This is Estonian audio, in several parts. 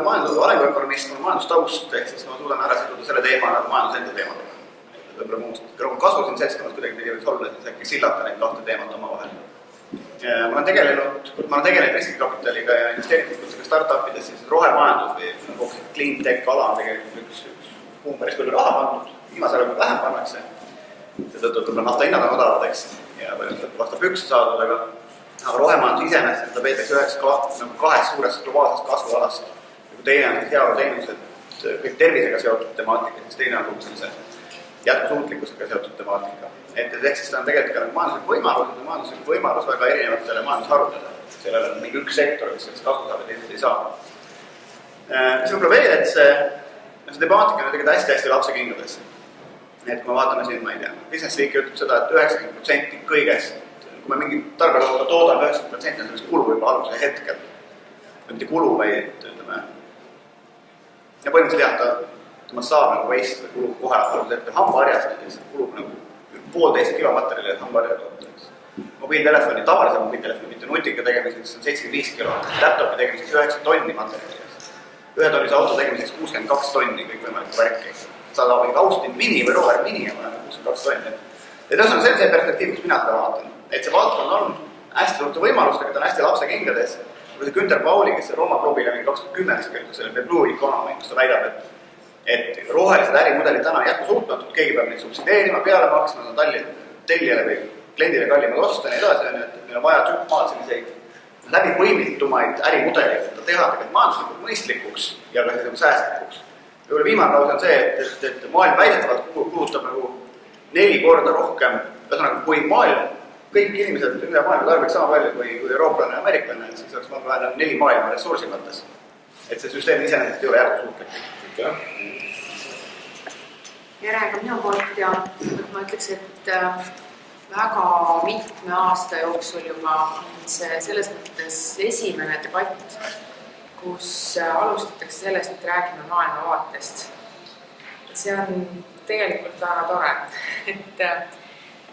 arenguökonomist, mul majandustaust, ehk siis ma suudan ära siduda selle teema nagu majandusende teemadega. Võib-olla muust kasu siin seltskonnas kuidagi võiks olla, siis äkki sillata neid kahte teemat oma vahel. Ma olen tegelenud riskikapitaliga ja investeeringutega startupides, siis rohemajandus või clean tech ala on tegelikult üks päris palju raha pandud, viimasel ajal vähem pannakse. Seetõttu võib-olla nafta hinnad on odavad, eks, ja põhimõtteliselt vastu püksi saadud, aga rohemajandus iseenesest seda peetakse üheks kahest suurest globaalsest kasvualast. Kui teine on heaolu teenused, kõik tervisega seotud temaatika, siis teine on sellise jätkusuutlikkusega seotud temaatika. Et ehk siis ta on tegelikult ka majanduslik võimalus väga erinevatele majandusharudele. Sellel on mingi üks sektor, mis sellest kasu saab ja teised ei saa. Mis võib-olla veel, et see temaatika on tegelikult hästi lapsekingades. Et kui me vaatame siin, ma ei tea, Business Weeki ütleb seda, et 90% kõigest, kui me mingi tarbekaupa toodame, 90% on selleks kulu juba alguse hetkel. Mitte kulu, vaid ütleme, ja põhimõtteliselt temast saab nagu waste või kulub kohe alguse hetkel hambaharjast, et kulub nagu 1,5 kilo materjali hambaharja tootaks. Mobiiltelefoni, tavalise mobiiltelefoni, mitte nutika tegemiseks on 75 kilo, laptopi tegemiseks 9 tonni materjali. 1 tonnise auto tegemiseks 62 tonni kõik võimalik värki. Saada mingi Austin Mini või Rover Mini ja 62 tonni. Ja tõus on see perspektiiv, kus mina seda vaatan. Et see valdkond on hästi suurte võimalustega, ta on hästi lapse kingades. Kui see Günter Pauli, kes Rooma klubile 2010 selle Blue Economy, kus ta väidab, et rohelised ärimudelid täna on jätkusuutmatud, keegi peab neid subsideerima, peale maksma, on tellijale või kliendile kallimad osta ja nii edasi, et meil on vaja tükkmaal selliseid läbi põimitumaid ärimudeleid, et ta teha tegelikult majanduslikult mõistlikuks ja ka säästlikuks. Juurde viimane lause on see, et maailm väidetavalt kulutab nagu 4 korda rohkem, kui maailm, kõik inimesed üle maailma tarbiks sama palju kui eurooplane ja ameeriklane, siis oleks vaja 4 maailma ressursi mõttes. Et see süsteem iseenesest ei ole jätkusuutlik. Järega minu poolt ja ma ütleks, et väga mitme aasta jooksul juba see selles mõttes esimene debatt, kus alustatakse sellest, et räägime maailmavaatest. See on tegelikult väga tore, et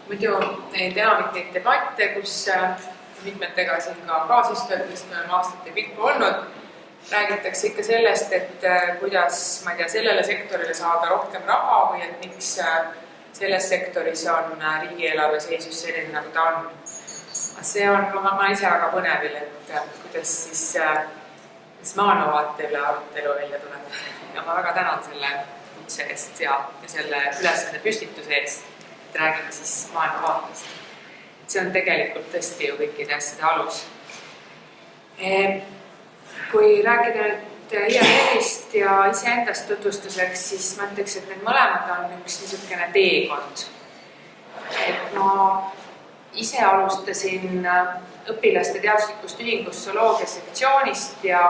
muidu neid enamik neid debatte, kus mitmetega siin ka kaasistujatest me oleme aastate pikku olnud, räägitakse ikka sellest, et kuidas, ma ei tea, sellele sektorile saada rohkem raha või et miks selles sektoris on riigieelarve seisus selline, nagu ta on. See on, ma ise väga põnevil, et kuidas siis maailmavaate üle arutelu välja tuleb. Ja ma väga tänan selle kutse eest ja selle ülesande püstituse eest, et räägime siis maailmavaatest. See on tegelikult tõesti ju kõikide asjade alus. Kui rääkida nüüd IRL-ist ja iseendast tutvustuseks, siis ma ütleks, et need mõlemad on üks niisugune teekond. Et ma ise alustasin õpilaste teaduslikust ühingust zooloogia sektsioonist ja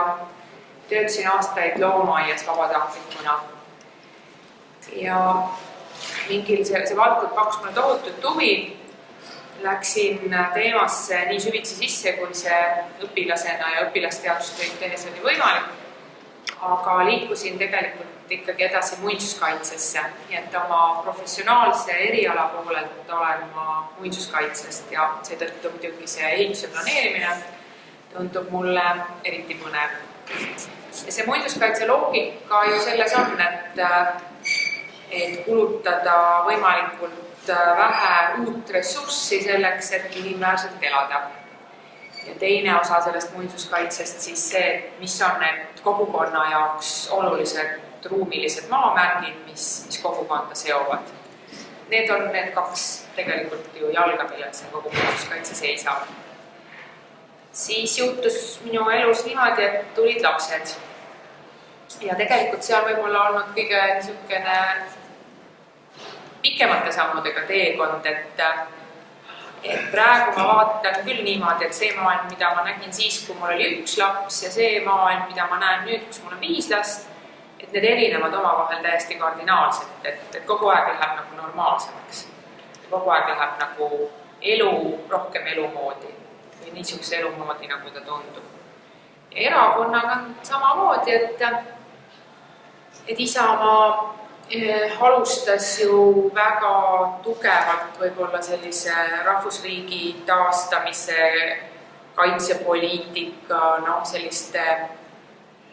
töötasin aastaid loomaaias vabatahtlikuna. Ja mingil see valdkond pakkus mulle tohutut huvi. Läksin teemasse nii süvitsi sisse, kui see õpilasena ja õpilasteadustöid tehes oli võimalik, aga liikusin tegelikult ikkagi edasi muinsuskaitsesse, nii et oma professionaalse eriala poolelt olen ma muinsuskaitsest ja seetõttu muidugi see ehituse planeerimine tundub mulle eriti põnev. Ja see muinsuskaitse loogika ju selles on, et kulutada võimalikult vähe uut ressurssi selleks, et inimväärselt elada. Ja teine osa sellest muinsuskaitsest siis see, mis on need kogukonna jaoks olulised ruumilised maamärgid, mis kogukonda seovad. Need on need 2 tegelikult ju jalga, millel see kogu muinsuskaitse seisab. Siis juhtus minu elus niimoodi, et tulid lapsed. Ja tegelikult see on võib-olla olnud kõige niisugune pikemate sammudega teekond, et praegu ma vaatan küll niimoodi, et see maailm, mida ma nägin siis, kui mul oli 1 laps ja see maailm, mida ma näen nüüd, kus mul on 5 last, et need erinevad omavahel täiesti kardinaalselt, et kogu aeg läheb nagu normaalsemaks. Kogu aeg läheb nagu rohkem elumoodi või niisuguse elumoodi, nagu ta tundub. Ja erakonnaga on samamoodi, et Isamaa alustas ju väga tugevalt võib-olla sellise rahvusriigi taastamise, kaitsepoliitika, selliste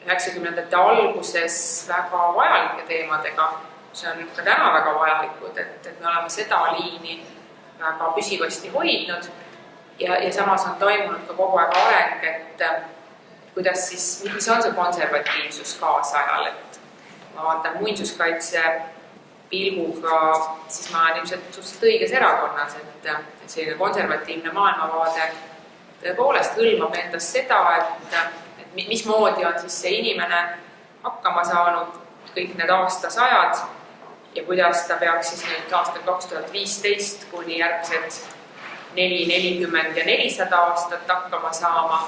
90ndate alguses väga vajalike teemadega, see on ka täna väga vajalikud, et me oleme seda liini väga püsivasti hoidnud ja samas on toimunud ka kogu aeg areng, et kuidas siis, mis on see konservatiivsus kaasajal, et ma vaatan muinsuskaitse pilguga, siis ma olen ilmselt suhteliselt õiges erakonnas, et selline konservatiivne maailmavaade tõepoolest hõlmab endas seda, et mismoodi on siis see inimene hakkama saanud kõik need aastasajad ja kuidas ta peaks siis nüüd aastal 2015 kuni järgmised 4, 40 ja 400 aastat hakkama saama,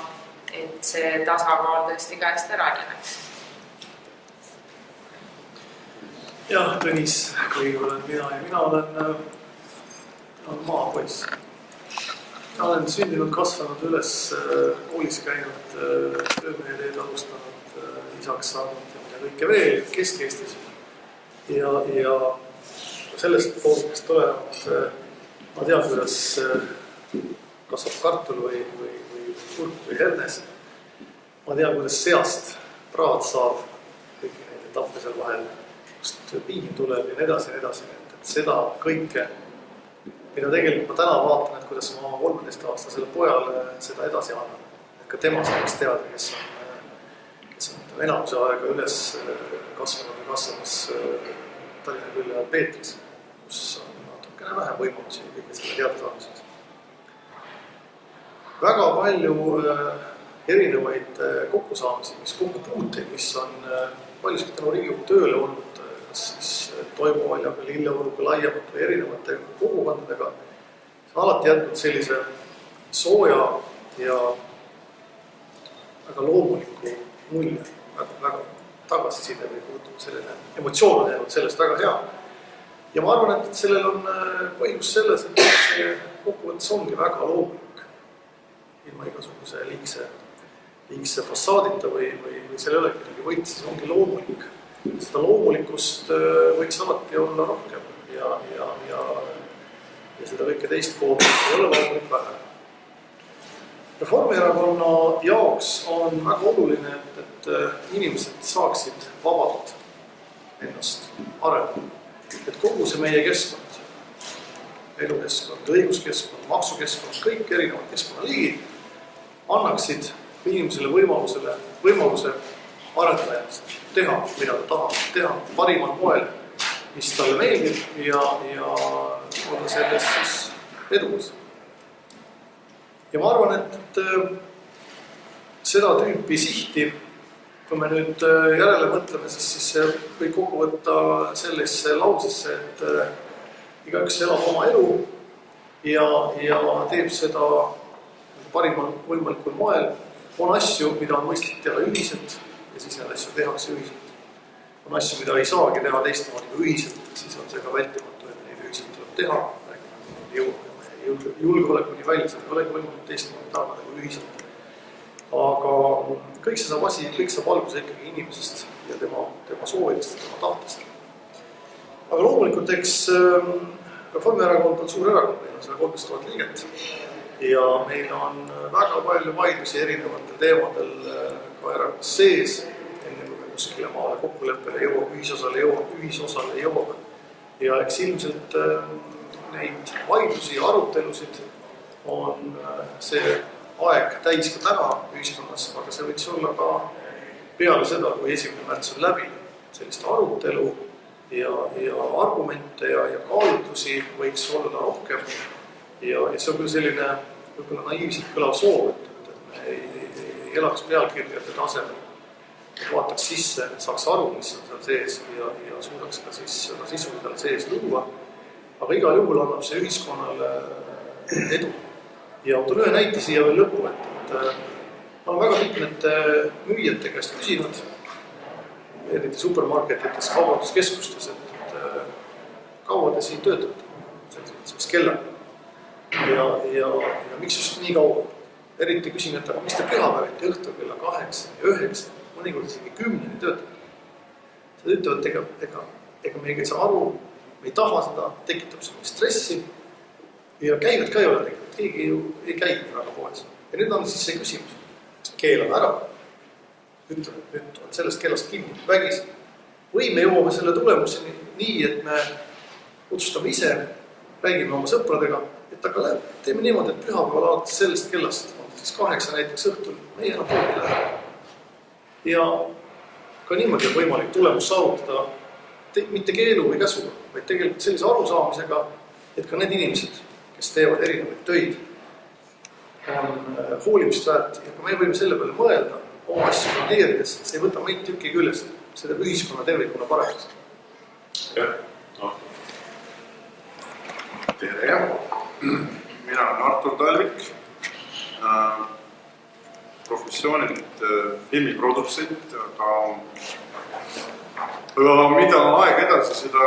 et see tasakaal tõesti käest ära jääks. Jah, Tõnis Kõiv olen mina ja mina olen maapoiss. Ma olen sündinud, kasvanud üles, koolis käinud, töömeheteed alustanud, isaks saanud ja mida kõike veel Kesk-Eestis. Ja sellest poolest tulenevalt ma tean, kuidas kasvab kartul või kurk või hernes. Ma tean, kuidas seast praad saab kõiki neid etappe seal vahel, kust piim tuleb ja nii edasi. Et seda kõike, mida tegelikult ma täna vaatan, et kuidas ma 13-aastasele pojale seda edasi annan. Et ka tema saaks teada, kes on enamuse aega üles kasvanud ja kasvamas Tallinna külje ajal Peetris, kus on natukene vähem võimalusi kõige selle teada saamiseks. Väga palju erinevaid kokkusaamisi, kokkupuuteid, mis on paljuski tänu Riigikogu tööle olnud, kas siis Toimuvaljaga, Lilleoruga laiemalt või erinevate kogukondadega, on alati jätnud sellise sooja ja väga loomuliku mulje, väga tagasiside või selline emotsioon on jäänud sellest väga hea. Ja ma arvan, et sellel on põhjus selles, et see kokkuvõttes ongi väga loomulik, ilma igasuguse liigse fassaadita või selle olegi midagi võit, siis ongi loomulik. Seda loomulikust võiks alati olla rohkem ja seda kõike teist poolt ei ole loomulik vähe. Reformierakonna jaoks on väga oluline, et inimesed saaksid vabalt ennast arendada. Et kogu see meie keskkond, elukeskkond, õiguskeskkond, maksukeskkond, kõik erinevad keskkonnaliigid annaksid inimesele võimaluse arendada ennast, teha, mida ta tahab, teha parimal moel, mis talle meeldib ja olla selles siis edukas. Ja ma arvan, et seda tüüpi sihti, kui me nüüd järele mõtleme, siis see võib kokku võtta sellisesse lausesse, et igaüks elab oma elu ja teeb seda parimal võimalikul moel. On asju, mida on mõistlik teha ühiselt ja siis need asju tehakse ühiselt. On asju, mida ei saagi teha teistmoodi kui ühiselt, siis on see ka vältimatu, et neid ühiselt tuleb teha. Julgeolekuni välja, see ei olegi võimalik teistmoodi tagada kui ühiselt. Aga kõik saab alguse ikkagi inimesest ja tema soovidest ja tema tahtest. Aga loomulikult, eks Reformierakond on suur erakond, meil on 113 000 liiget ja meil on väga palju vaidlusi erinevatel teemadel ka erakonnas sees, enne kui me kuskile maale kokkuleppele jõuab, ühisosale jõuab. Ja eks ilmselt neid vaidlusi ja arutelusid on see aeg täis ka täna ühiskonnas, aga see võiks olla ka peale seda, kui 1. märts on läbi. Sellist arutelu ja argumente ja kaalutlusi võiks olla rohkem. Ja see on küll selline võib-olla naiivselt kõlav soov, et me ei elaks pealkirjade tasemel, et vaataks sisse, saaks aru, mis on seal sees ja suudaks ka siis seda sisu seal sees luua. Aga igal juhul annab see ühiskonnale edu. Ja toon ühe näite siia veel lõppu, et ma olen väga mitmete müüjate käest küsinud, eriti supermarketites, kaubanduskeskustes, et kaua te siin töötate, selles kella. Ja miks just nii kaua? Eriti küsin, et mis te pühapäeviti õhtul kella 8 ja 9, mõnikord isegi 10 töötate. Seda ütlevad, ega me ei saa aru, me ei taha seda, tekitab seda stressi ja käivad ka ei ole tegelikult, keegi ju ei käi väga poes. Ja nüüd on siis see küsimus, kas keelame ära ütleme, et nüüd on sellest kellast kinni, vägisi. Või me jõuame selle tulemuseni nii, et me otsustame ise, räägime oma sõpradega, et aga teeme niimoodi, et pühapäeval alates sellest kellast, on siis 8 näiteks õhtul, meie enam poodi läheb. Ja ka niimoodi on võimalik tulemus saavutada mitte keelu või käsuga, vaid tegelikult sellise arusaamisega, et ka need inimesed, kes teevad erinevaid töid, on hoolimist väärt ja kui me võime selle peale mõelda oma asju planeerides, see ei võta meid tüki küljest, see teeb ühiskonna tervikuna paremaks. Jah, tere jah, mina olen Artur Talvik, professioonilt filmiprodutsent, aga mida aeg edasi seda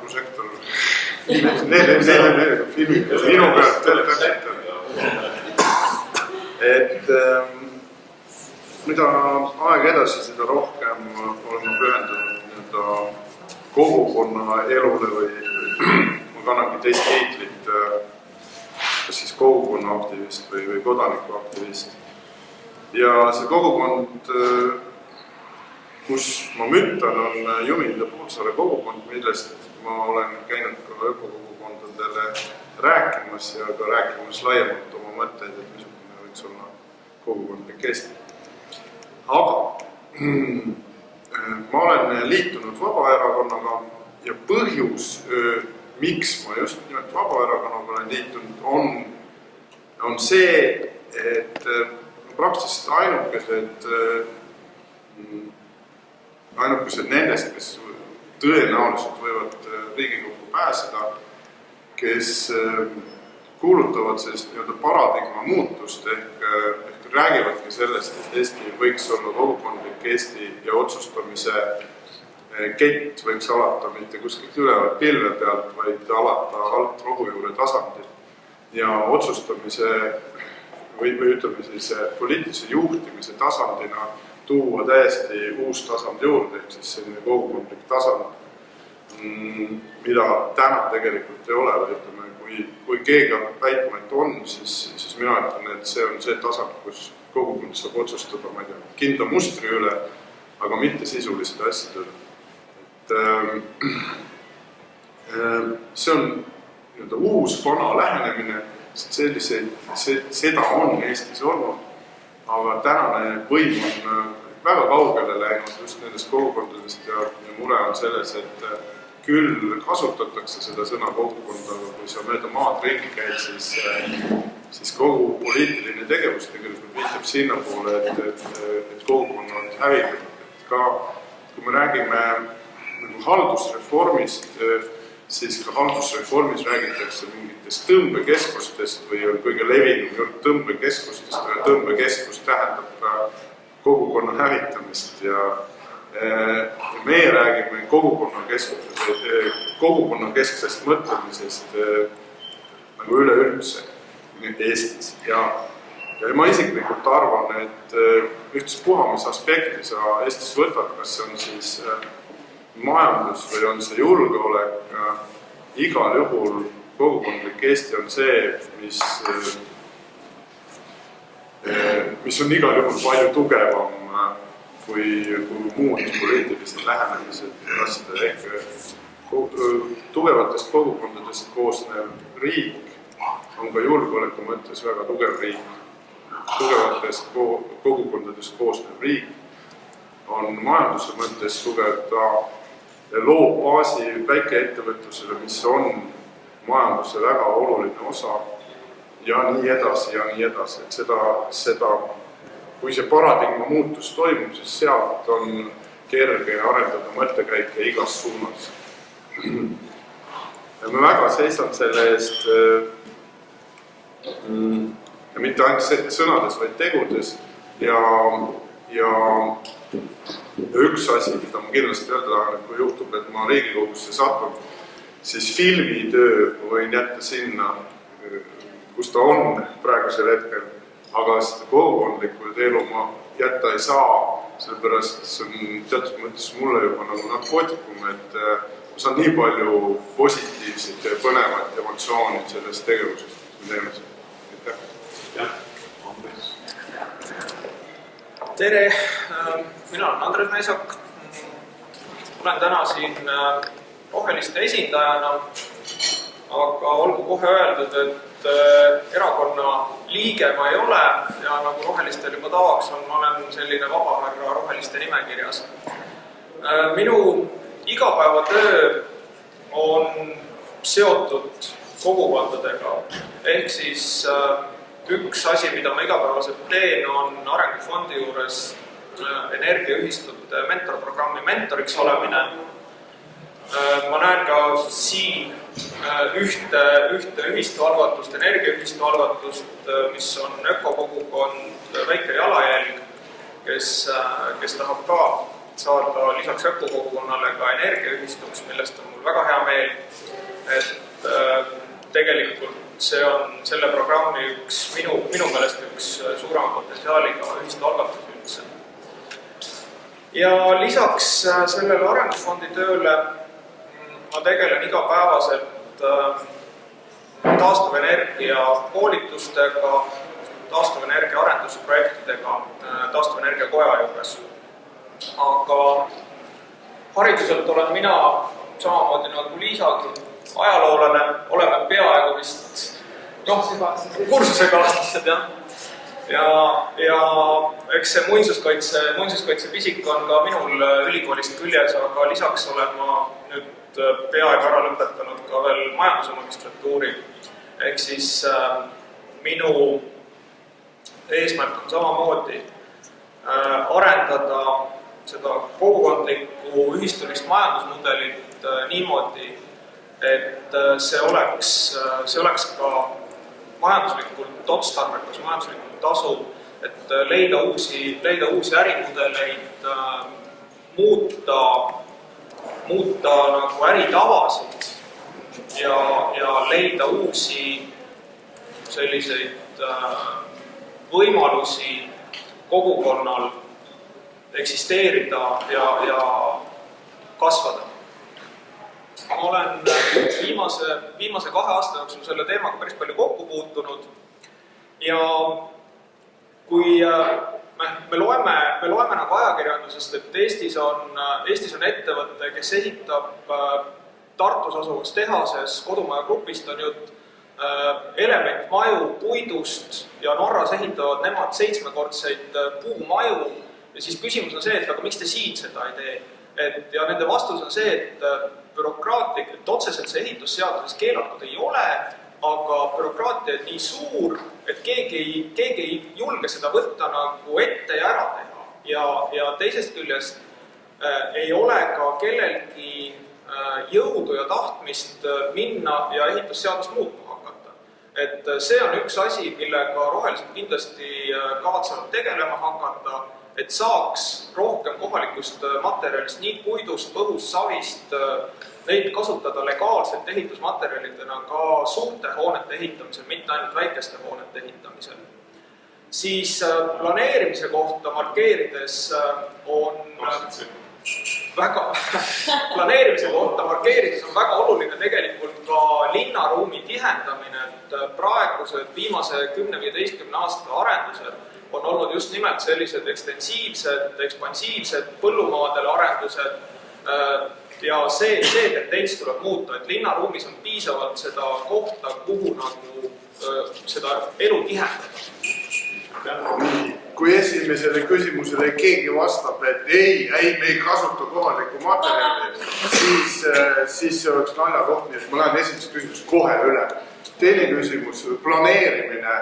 prožektor minu pealt et mida aeg edasi, seda rohkem olen pühendunud kogukonna elule või ma kannangi teist tiitlit, kas siis kogukonna aktivist või kodanikuaktivist. Ja see kogukond, kus ma müttan, on Juminda Puutsaare kogukond, millest ma olen käinud ka ökokogukondadele rääkimas ja ka rääkimas laiemalt oma mõtteid, et missugune võiks olla kogukondlik Eesti. Aga ma olen liitunud Vabaerakonnaga ja põhjus, miks ma just nimelt Vabaerakonnaga olen liitunud, on see, et praktiliselt ainukesed nendest, kes tõenäoliselt võivad Riigikokku pääseda, kes kuulutavad sellist paradigma muutust ehk räägivadki sellest, et Eesti võiks olla kogukondlik Eesti ja otsustamise kett võiks alata mitte kuskilt ülevalt pilve pealt, vaid alata alt rohujuure tasandil ja otsustamise või ütleme siis poliitilise juhtimise tasandina tuua täiesti uus tasand juurde, ehk siis selline kogukondlik tasand, mida täna tegelikult ei ole, või ütleme, kui keegi on väitma, et on, siis mina ütlen, et see on see tasand, kus kogukond saab otsustada, ma ei tea, kindla mustri üle, aga mitte sisulised asjad üle. See on uus vana lähenemine, seda on Eestis olnud, aga tänane võim on väga kaugele läinud just nendest kogukondadest ja mure on selles, et küll kasutatakse seda sõna kogukonda, aga kui sa mööda maad ringi käid, siis kogu poliitiline tegevus tegelikult viitab sinna poole, et kogukonna on hävinud. Ka kui me räägime haldusreformist, siis ka haldusreformis räägitakse mingitest tõmbekeskustest või on kõige levinum jutt tõmbekeskustest, aga tõmbekeskus tähendab ka kogukonna hävitamist ja meie räägime kogukonnakesksest mõtlemisest nagu üleüldse Eestis ja ma isiklikult arvan, et ühtses puhamise aspekti sa Eestis võtad, kas see on siis majandus või on see julgeolek, igal juhul kogukondlik Eesti on see, mis on igal juhul palju tugevam kui muud poliitilised lähenemised ehk tugevatest kogukondadest koosnev riik on ka julgeoleku mõttes väga tugev riik. Tugevatest kogukondadest koosnev riik on majanduse mõttes tugev, ta loob baasi väikeettevõtlusele, mis on majanduse väga oluline osa ja nii edasi ja nii edasi. Et seda kui see paradigma muutus toimub, siis sealt on kerge arendada mõttekäike igas suunas. Ja me väga seisan selle eest ja mitte ainult sõnades, vaid tegudes ja üks asi, mida ma kindlasti öelda tahan, et kui juhtub, et ma Riigikogusse satun, siis filmitöö võin jätta sinna, kus ta on praegusel hetkel, aga seda kogukondlikku elu ma jätta ei saa, sellepärast see on teatud mõttes mulle juba nagu narkootikum, et ma saan nii palju positiivseid ja põnevat emotsiooni sellest tegevusest, mis me teeme seda. Aitäh! Jah, Andres. Tere, mina olen Andres Meesak. Olen täna siin Roheliste esindajana, aga olgu kohe öeldud, et erakonna liige ma ei ole ja nagu Rohelistel juba tavaks on, ma olen selline vabahärra Roheliste nimekirjas. Minu igapäevatöö on seotud kogukondadega, ehk siis üks asi, mida ma igapäevaselt teen, on Arengufondi juures energiaühistute mentorprogrammi mentoriks olemine. Ma näen ka siin ühte ühistu algatust, energiaühistu algatust, mis on ökokogukond Väike Jalajälg, kes tahab ka saada lisaks ökokogukonnale ka energiaühistuks, millest on mul väga hea meel, et tegelikult see on selle programmi minu meelest üks suurema potentsiaaliga ühistu algatus üldse. Ja lisaks sellele Arengufondi tööle ma tegelen igapäevaselt taastuvenergia koolitustega, taastuvenergia arendusprojektidega taastuvenergia koja juures. Aga hariduselt olen mina samamoodi nagu Liisagi ajaloolane, oleme peaaegu vist kursusekaaslased, ja eks see muinsuskaitse pisik on ka minul ülikoolist küljes, aga lisaks olen ma nüüd peaaegu ära lõpetanud ka veel majanduse magistratuuri. Ehk siis minu eesmärk on samamoodi arendada seda kogukondlikku ühistulist majandusmudelit niimoodi, et see oleks ka majanduslikult otstarbekas, majanduslikult tasuv, et leida uusi ärimudeleid, muuta nagu äritavasid ja leida uusi selliseid võimalusi kogukonnal eksisteerida ja kasvada. Ma olen viimase 2 aasta jooksul selle teemaga päris palju kokku puutunud ja kui me loeme nagu ajakirjandusest, et Eestis on ettevõte, kes ehitab Tartus asuvas tehases, kodumaja grupist on jutt, elementmaju puidust ja Norras ehitavad nemad 7-kordseid puumaju ja siis küsimus on see, et aga miks te siin seda ei tee? Ja nende vastus on see, et bürokraatlik, et otseselt see ehitusseaduses keelatud ei ole, aga bürokraatia on nii suur, et keegi ei julge seda võtta nagu ette ja ära teha. Ja teisest küljest ei ole ka kellelgi jõudu ja tahtmist minna ja ehitusseadust muutma hakata. Et see on üks asi, millega Rohelised kindlasti kavatsevad tegelema hakata, et saaks rohkem kohalikust materjalist, nii puidust, põhust, savist, neid kasutada legaalselt ehitusmaterjalidena ka suurte hoonete ehitamisel, mitte ainult väikeste hoonete ehitamisel. Siis planeerimise kohta markeerides on väga oluline tegelikult ka linnaruumi tihendamine, et praegused viimase 10-15 aasta arendused on olnud just nimelt sellised ekstensiivsed, ekspansiivsed põllumaadele arendused ja see tendents tuleb muuta, et linnaruumis on piisavalt seda kohta, kuhu nagu seda elu tihendada. Kui esimesele küsimusele keegi vastab, et ei, me ei kasuta kohalikku materjali, siis see oleks naljakoht, nii et ma lähen esimest küsimust kohe üle. Teine küsimus, planeerimine.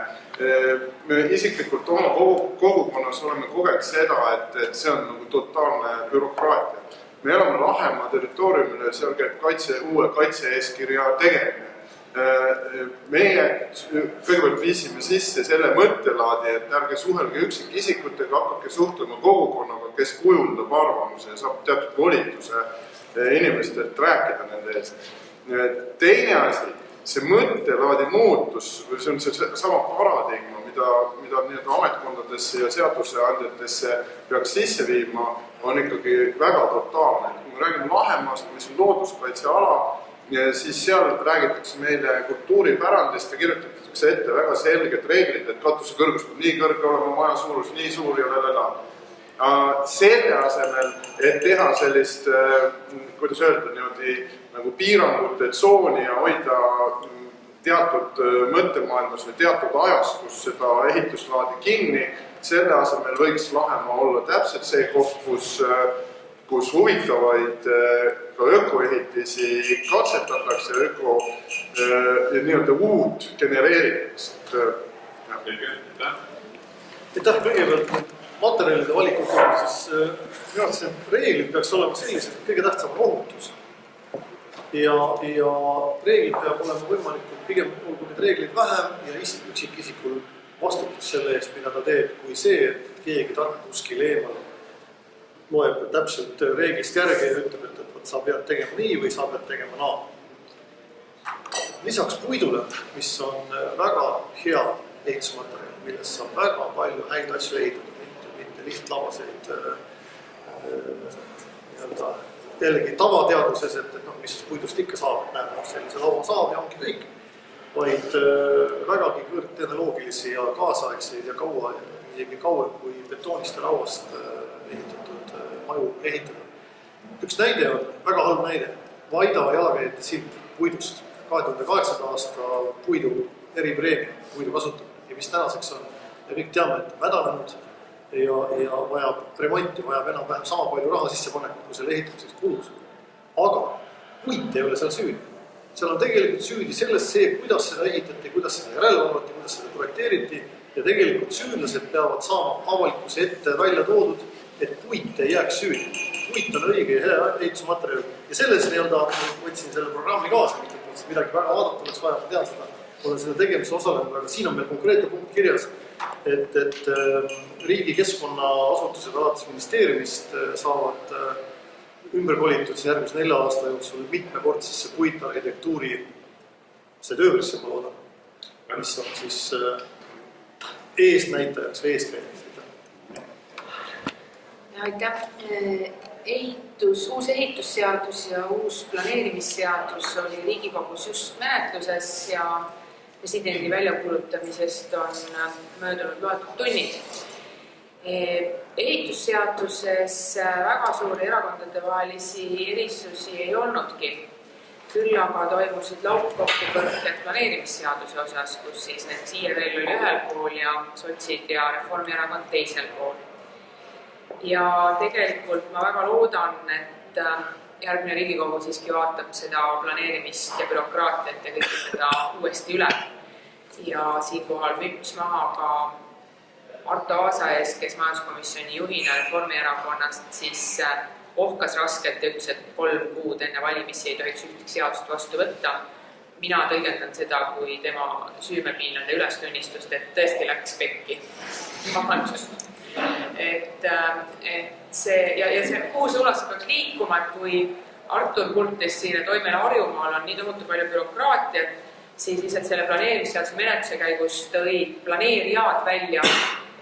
Me isiklikult oma kogukonnas oleme kogenud seda, et see on nagu totaalne bürokraatia. Me elame Lahemaa territooriumile, seal käib uue kaitse-eeskirja tegemine. Meie kõigepealt viisime sisse selle mõttelaadi, et ärge suhelge üksikisikutega, hakake suhtlema kogukonnaga, kes kujundab arvamuse ja saab teatud volituse inimestelt rääkida nende eest. Teine asi, see mõttelaadi muutus, see on see sama paradigma, mida ametkondadesse ja seaduseandjatesse peaks sisse viima, on ikkagi väga totaalne. Kui me räägime Lahemaast, mis on looduskaitseala, siis seal räägitakse meile kultuuripärandist ja kirjutatakse ette väga selged reeglid, et katuse kõrgus peab nii kõrge olema, maja suurus nii suur ja Selle asemel, et teha sellist, kuidas öelda, niimoodi nagu piirangute tsooni ja hoida teatud mõttemaailmas või teatud ajas, kus seda ehituslaadi kinni, selle asemel võiks Lahemaa olla täpselt see koht, kus huvitavaid ka ökoehitisi katsetatakse, nii-öelda uut genereeritakse. Aitäh kõigepealt materjalide valikut, siis minu arvates reeglid peaks olema sellised, et kõige tähtsam on ohutus. Ja reeglid peab olema võimalikult pigem olgu need reeglid vähem ja üksikisikul vastutus selle eest, mida ta teeb, kui see, et keegi tark kuskil eemal loeb täpselt reeglist järgi ja ütleb, et sa pead tegema nii või sa pead tegema naa. Lisaks puidule, mis on väga hea ehitusmaterjal, millest saab väga palju häid asju ehitada, mitte lihtlavaseid jällegi tavateaduses, et mis siis puidust ikka saab, et näeb, sellise laua saab ja ongi kõik, vaid vägagi kõrgtehnoloogilisi ja kaasaegseid ja isegi kauem kui betooniste lauast ehitatud maju ehitada. Üks näide on väga halb näide, Vaida jalakäijate silt puidust, 2008. aasta puidu eripreemia, puidu kasutamine ja mis tänaseks on, ja kõik teame, et mädanenud ja vajab remonti, vajab enam-vähem sama palju raha sisse panekut, kui selle ehitamiseks kulus. Aga puit ei ole seal süüdi. Seal on tegelikult süüdi selles see, kuidas seda ehitati, kuidas seda järelevalvati, kuidas seda projekteeriti ja tegelikult süünlased peavad saama avalikkuse ette välja toodud, et puit ei jääks süüdi. Puit on õige ja hea ehitusmaterjal ja selles võtsin selle programmi kaasa, mitte midagi väga vaadata, oleks vaja, ma tean seda, olen selle tegemise osalenud, aga siin on meil konkreetne punkt kirjas, et riigi keskkonnaasutused alates ministeeriumist saavad ümber kolitud järgmise 4 aasta jooksul mitmekordsesse puitarhitektuuri see töövrisse, ma loodan, mis on siis eesnäitajaks või eeskäijaks. Aitäh. Uus ehitusseadus ja uus planeerimisseadus oli Riigikogus just menetluses ja presidendi väljakuulutamisest on möödunud loetud tunnid. Ehitusseaduses väga suuri erakondade vahelisi erisusi ei olnudki. Küll aga toimusid laupkokkupõrked planeerimisseaduse osas, kus siis näiteks IRL oli ühel pool ja sotsid ja Reformierakond teisel pool. Ja tegelikult ma väga loodan, et järgmine Riigikogu siiski vaatab seda planeerimist ja bürokraatiat ja kõike seda uuesti üle. Ja siinkohal müts maha ka Arto ees, kes majanduskomisjoni juhina Reformierakonnast siis ohkas raskelt ja ütles, et 3 kuud enne valimisi ei tohiks ühtegi seadust vastu võtta. Mina tõlgendan seda, kui tema süümepiinade ülestunnistust, et tõesti läks pekki. Vabandust. Kuhu see ulas peaks liikuma, et kui Artur kurtis siin, et meil Harjumaal on nii tohutu palju bürokraatiat, siis lihtsalt selle planeerimisseaduse menetluse käigus tõi planeerijad välja,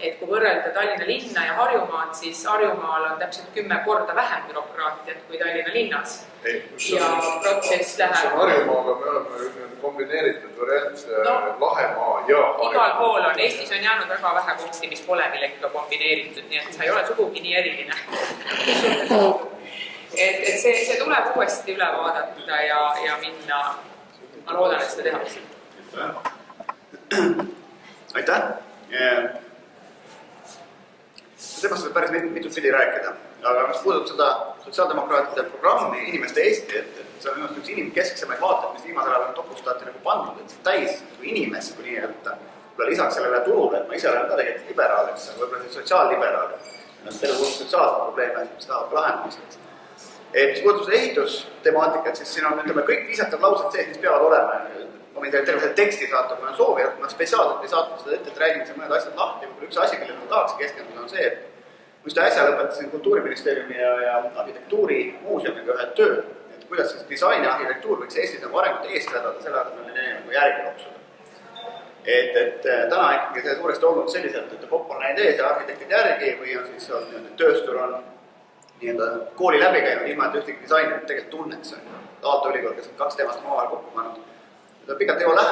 et kui võrrelda Tallinna linna ja Harjumaad, siis Harjumaal on täpselt 10 korda vähem bürokraatiat kui Tallinna linnas. Ja protsess läheb... Harjumaaga me oleme kombineeritud variant Lahemaa ja Harjumaa. Igal pool on. Eestis on jäänud väga vähe kohti, mis pole millega kombineeritud, nii et sa ei ole sugugi nii eriline. Et see tuleb uuesti üle vaadata ja minna. Ma loodan, et seda tehakse. Aitäh! Sellest võib päris mitut pidi rääkida, aga mis puudutab seda sotsiaaldemokraatide programmi inimeste Eesti, et see on üks inimkesksemaid vaateid, mis viimasel ajal on dokustaati täis inimest, kui nii öelda. Võib-olla lisaks sellele turule, et ma ise olen ka tegelikult liberaal, võib-olla sotsiaalliberaal. Terve hulk sotsiaalseid probleeme, mis tahab lahendamiseks. Mis puudutab seda ehitustemaatikat, siis siin on kõik viisakad laused sees, mis peavad olema. Ma võin teile terve selle teksti saata, kui on soovi, et ma spetsiaalselt ei saatnud seda ette, et räägime siin mõned asjad lahti. Üks asi, kellele ma tahaks keskenduda, on see, et kui seda äsja lõpetasin Kultuuriministeeriumi ja arhitektuurimuuseumiga ühe töö, et kuidas siis disain ja arhitektuur võiks Eestis arengut eest vedada, selle asemel järgi loksuda. Et täna ikkagi see suuresti olnud selliselt, et popp on näinud ees ja arhitektid järgi või on siis tööstur on kooli läbi käinud, ilma et ühtegi disainit tegelikult tunneks. Aalto ülikool, kes on 2 teemast omavahel kokku pannud. Pikalt ei ole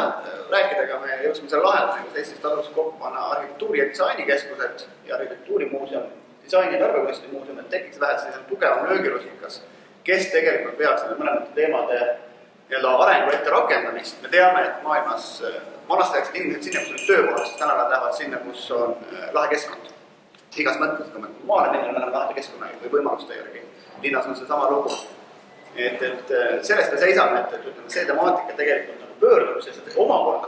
rääkida, aga me jõudsime selle lahendusega, kus Eestis taluks kokku panna arhitektuuri- ja disainikeskused ja arhitektuurimuuseum disaini- ja tarbekunsti muuseum, et tekiks vähe selline tugevam löögirusikas, kes tegelikult veaks nende mõlemate teemade arengu ette rakendamist. Me teame, et maailmas vanasti läksid inimesed sinna, kus on töökohad, sest täna nad lähevad sinna, kus on lahe keskkond. Igas mõttes, kui me maale minna, läheme lahte keskkonna või võimaluste järgi. Linnas on see sama lugu. Et sellest me seisame, et see temaatika tegelikult nagu pöördub, sest omakorda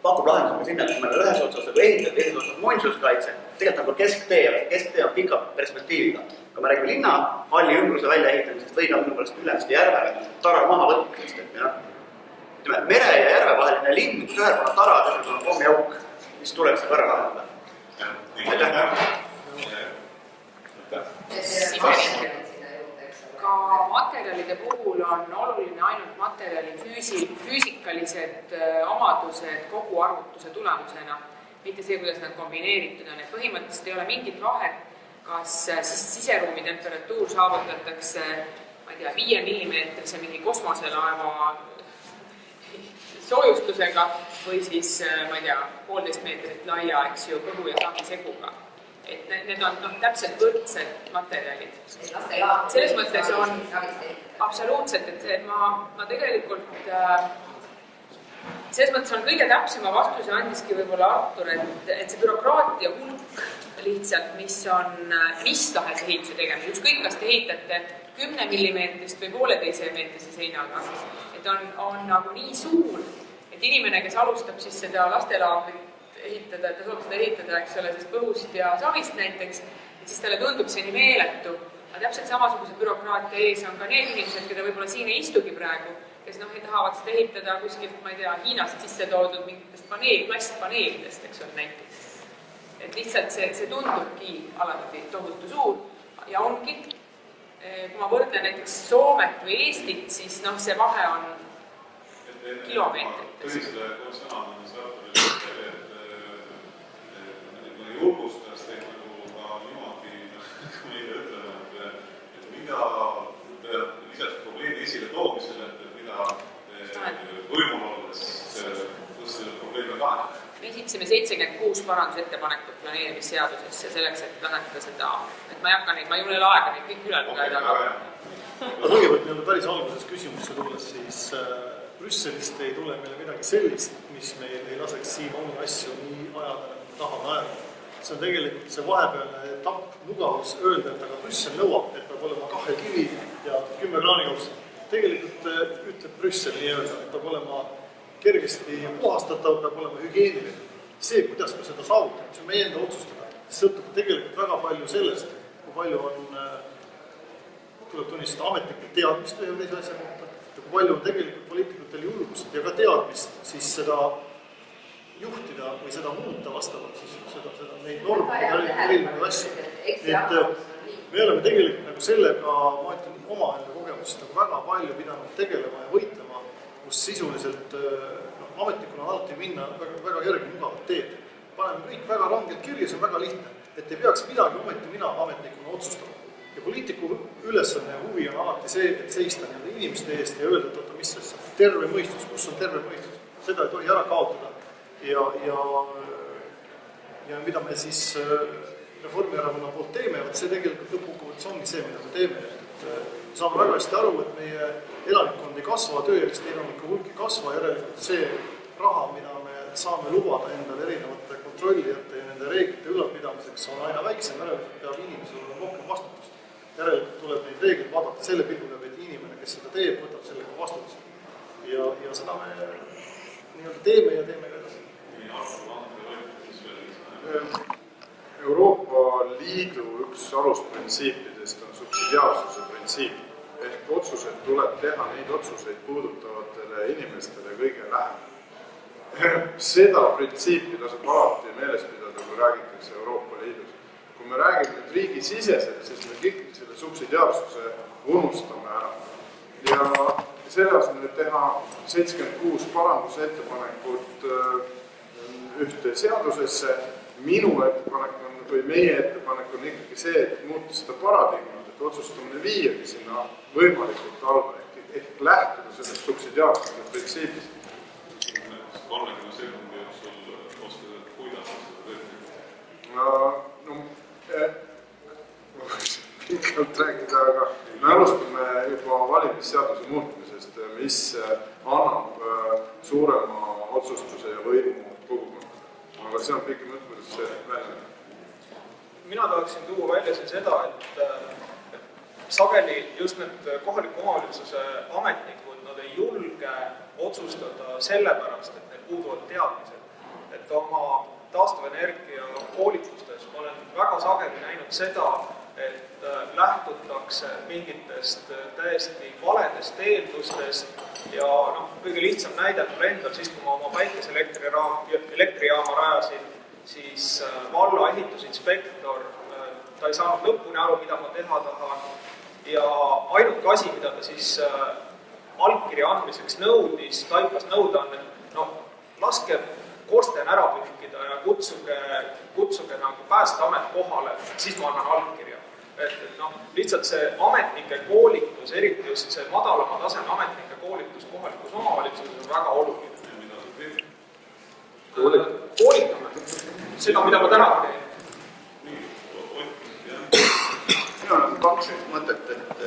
pakub lahendusega sinna, et meil ühes otsas nagu ehitada, teises otsas muinsuskaitse, tegelikult nagu kesktee on pika perspektiiviga. Kui me räägime linnahalli ümbruse väljaehitamisest või ülemiste järvele, tara maha võtmisest, et mere ja järve vaheline linn, kus ühel pool on tara, teisel pool on pommiauk, mis tuleks ära lahendada. Ka materjalide puhul on oluline ainult materjali füüsikalised omadused kogu arvutuse tulemusena, mitte see, kuidas nad kombineeritud on. Põhimõtteliselt ei ole mingit vahet, kas siis siseruumi temperatuur saavutatakse, ma ei tea, 5 millimeetrise mingi kosmoselaeva soojustusega või siis, ma ei tea, 1,5 meetrit laia, eks ju, kõhu ja saagi seguga. Et need on täpselt võrdsed materjalid. Selles mõttes on absoluutselt, et ma tegelikult selles mõttes on kõige täpsema vastuse andiski võib-olla Artur, et see bürokraatia hulk lihtsalt, mis on mis tahes ehituse tegemise, ükskõik kas te ehitate 10 millimeetrist või 1,5 meetrise seinaga, et on nagu nii suur, et inimene, kes alustab siis seda lastelaagrit ehitada, et ta soovib seda ehitada, eks ole, sest põhust ja savist näiteks, et siis talle tundub see nii meeletu. Aga täpselt samasuguse bürokraatia ees on ka need inimesed, keda võib-olla siin ei istugi praegu, kes tahavad seda ehitada kuskilt, ma ei tea, Hiinast sisse toodud mingitest plastpaneelidest, eks ole, näiteks. Et lihtsalt see tundubki alati tohutu suur ja ongi. Kui ma võrdlen näiteks Soomet või Eestit, siis see vahe on kilomeetrites. Tõnisele sõnamõnes Arturile, et julgustas teid nagu ka niimoodi, kui meile ütleme, et mida lisaks probleemi esile toomisele, et mida võimul olles selle probleemi lahendada. Me esitasime 76 parandusettepanekut planeerimisseadusesse selleks, et lahendada seda, et ma ei hakka neid, ma ei ole aega neid kõik üle lugeda. Aga kõigepealt päris alguses küsimusse tulles, siis Brüsselist ei tule meile midagi sellist, mis meil ei laseks siin omi asju nii ajada, nagu tahame ajada. See on tegelikult see vahepealne etapp, mugavus öelda, et aga Brüssel nõuab, et peab olema 2 kivi ja 10 kraanikaus. Tegelikult ütleb Brüssel nii öelda, et peab olema kergesti puhastatav, peab olema hügieeniline. See, kuidas me seda saavutame, see on meie enda otsustada. See sõltub tegelikult väga palju sellest, kui palju on, tuleb tunnistada, ametnikult teadmist ühe või teise asja kohta, ja kui palju on tegelikult poliitikutel julgust ja ka teadmist siis seda juhtida või seda muuta vastavalt siis seda neid norme ja erinevaid asju. Et me oleme tegelikult nagu sellega, ma ütlen, omaenda kogemust nagu väga palju pidanud tegelema ja võitlema, kus sisuliselt ametnikuna alati minna väga järgi mugavat teed. Paneme kõik väga rangelt kirja, see on väga lihtne, et ei peaks midagi ometi mina ametnikuna otsustama. Ja poliitiku ülesanne ja huvi on alati see, et seista inimeste eest ja öelda, et mis see terve mõistus, kus on terve mõistus. Seda ei tohi ära kaotada. Ja mida me siis Reformierakonna poolt teeme, see tegelikult lõppkokkuvõttes ongi see, mida me teeme. Me saame väga hästi aru, et meie elanikkond ei kasva, tööjärgiste elaniku hulk ei kasva, järelikult see raha, mida me saame lubada endale erinevate kontrollijate ja nende reeglite ülalpidamiseks on aina väiksem, järelikult peab inimesel olema rohkem vastutust. Järelikult tuleb neid reegleid vaadata selle pilguga, et inimene, kes seda teeb, võtab sellega vastutust. Ja seda me teeme ja teeme ka edasi. Euroopa Liidu üks alusprintsiipidest on subsidiaarsuse printsiip. Ehk otsused tuleb teha neid otsuseid puudutavatele inimestele kõige lähem. Seda printsiipi tasub alati meeles pidada, kui räägitakse Euroopa Liidus. Kui me räägime nüüd riigisiseselt, siis me kõik selle subsidiaarsuse unustame ära. Ja selle asemel teha 76 parandusettepanekut ühte seadusesse. Minu ettepanek on, või meie ettepanek on ikkagi see, et muuta seda paradigmat, et otsustamine viiagi sinna võimalikult alla, ehk lähtuda sellest subsidiaarsuse printsiibist. 30 sekundi jooksul oskad, kuidas seda töötab? pikalt rääkida, aga me alustame juba valimisseaduse muutmisest, mis annab suurema otsustuse ja võimu kogukondadele. Aga see on pikem mõte, kuidas see välja. Mina tahaksin tuua välja siin seda, et sageli just need kohaliku omavalitsuse ametnikud, nad ei julge otsustada sellepärast, et neil puuduvad teadmised. Et oma taastuvenergia koolitustes ma olen väga sageli näinud seda, et lähtutakse mingitest täiesti valedest eeldustest ja kõige lihtsam näide on endal, siis kui ma oma päikeseelektrijaama rajasin, siis valla ehitusinspektor, ta ei saanud lõpuni aru, mida ma teha tahan ja ainuke asi, mida ta siis allkirja andmiseks nõudis, taipas nõuda on, et laske korsten ära pühkida ja kutsuge nagu päästeamet kohale, siis ma annan allkirja. Lihtsalt see ametnike koolitus, eriti just see madalama taseme ametnike koolitus kohalikus omavalitsuses on väga oluline. Koolitame seda, mida ma täna teen. Siin on kaks mõtet, et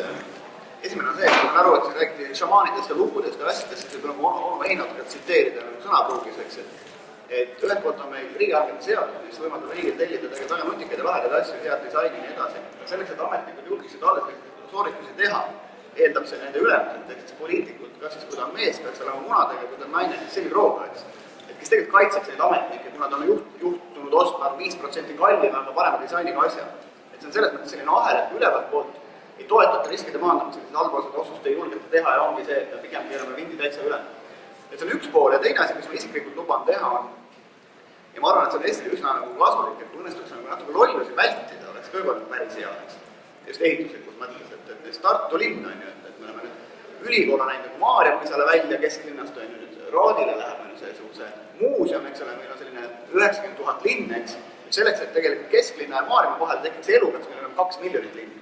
esimene on see, et ma aru, et siin räägiti šamaanidest ja lugudest ja asjadest, siis võib oma ehinatega tsiteerida sõnapruugis, et ühelt poolt on meil riigihanke seadus, mis võimaldab riigil tellida väga nutikaid ja lahedaid asju, head disaini ja nii edasi. Selleks, et ametnikud julgiksid alles sooritusi teha, eeldab see nende ülemuselt, ehk siis poliitikud, kas siis kui ta on mees, peaks olema munadega, kui ta on naine, siis selgrooga, et kes tegelikult kaitseks neid ametnikke, kuna ta on juhtunud ostma 5% kallima, aga parema disainiga asja. Et see on selles mõttes selline ahel, et ülevalt poolt ei toetata riskide maandamisega, siis allpoolsed otsust ei julgeta teha ja ongi see, et pigem keerame vindi täitsa üle. Et see on üks pool ja teine asi, mis ma isiklikult luban teha on, ja ma arvan, et see on Eestile üsna kasulik, et kui õnnestuks natuke lollusi vältida, oleks kõigepealt päris hea, just ehituslikus mõttes, et Tartu linn on ju, et me oleme nüüd ülikolla näinud nagu Maarjamõisale välja kesklinnast, on ju nüüd Raadile läheb see muuseum, eks ole, meil on selline 90 000 linn, eks, selleks, et tegelikult kesklinna ja Maarjamaa vahel tekiks elu, peaks meil olema 2 miljonit linni.